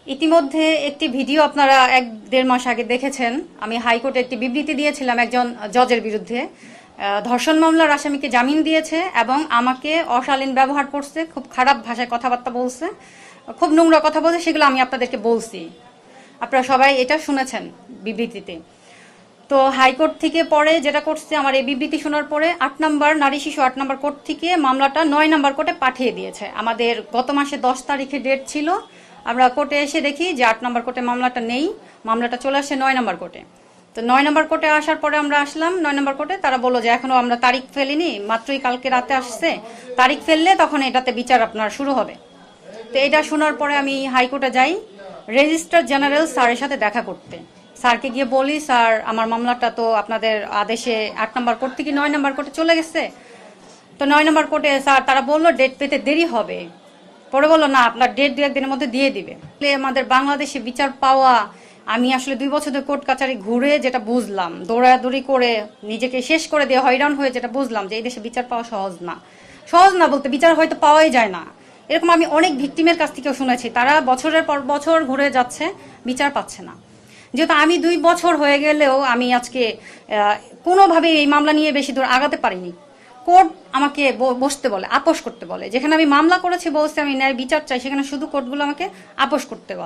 ইতিমধ্যে একটি ভিডিও আপনারা 1-1.5 মাস আগে দেখেছেন। আমি হাইকোর্টে একটি বিবৃতি দিয়েছিলাম একজন জজের বিরুদ্ধে। ধর্ষণ মামলার আসামিকে জামিন দিয়েছে এবং আমাকে অশালীন ব্যবহার করছে, খুব খারাপ ভাষায় কথাবার্তা বলছে, খুব নোংরা কথা বলছে। সেগুলো আমি আপনাদেরকে বলছি, আপনারা সবাই এটা শুনেছেন বিবৃতিতে। তো হাইকোর্ট থেকে পরে যেটা করছে, আমার এই বিবৃতি শোনার পরে 8 নম্বর নারী শিশু 8 নম্বর কোর্ট থেকে মামলাটা 9 নম্বর কোর্টে পাঠিয়ে দিয়েছে। আমাদের গত মাসে 10 তারিখে ডেট ছিল, আমরা কোর্টে এসে দেখি যে 8 নম্বর কোর্টে মামলাটা নেই, মামলাটা চলে আসে 9 নম্বর কোর্টে। তো 9 নম্বর কোর্টে আসার পরে আমরা আসলাম 9 নম্বর কোর্টে। তারা বললো যে এখনো আমরা তারিখ ফেলিনি, মাত্রই কালকে রাতে আসছে, তারিখ ফেললে তখন এটাতে বিচার আপনার শুরু হবে। তো এটা শোনার পরে আমি হাইকোর্টে যাই রেজিস্ট্রার জেনারেল স্যারের সাথে দেখা করতে। স্যারকে গিয়ে বলি, স্যার আমার মামলাটা তো আপনাদের আদেশে 8 নম্বর কোর্ট থেকে 9 নম্বর কোর্টে চলে গেছে। তো 9 নম্বর কোর্টে স্যার তারা বললো ডেট পেতে দেরি হবে। পরে বললো না, আপনার ডেট 2-1 দিনের মধ্যে দিয়ে দিবে। আমাদের বাংলাদেশে বিচার পাওয়া, আমি আসলে 2 বছর ধরে কোর্ট কাছারি ঘুরে যেটা বুঝলাম, দৌড়াদৌড়ি করে নিজেকে শেষ করে দিয়ে হয়রান হয়ে যেটা বুঝলাম যে এই দেশে বিচার পাওয়া সহজ না। সহজ না বলতে, বিচার হয়তো পাওয়াই যায় না। এরকম আমি অনেক ভিকটিমের কাছ থেকেও শুনেছি, তারা বছরের পর বছর ঘুরে যাচ্ছে, বিচার পাচ্ছে না। যেহেতু আমি 2 বছর হয়ে গেলেও আমি আজকে কোনোভাবে এই মামলা নিয়ে বেশি দূর আগাতে পারিনি। কোর্ট আমাকে বসতে বলে, আপোষ করতে বলে। যেখানে আমি মামলা করেছি, বলছে আমি ন্যায় বিচার চাই, সেখানে শুধু কোর্টগুলো আমাকে আপোষ করতে বলে।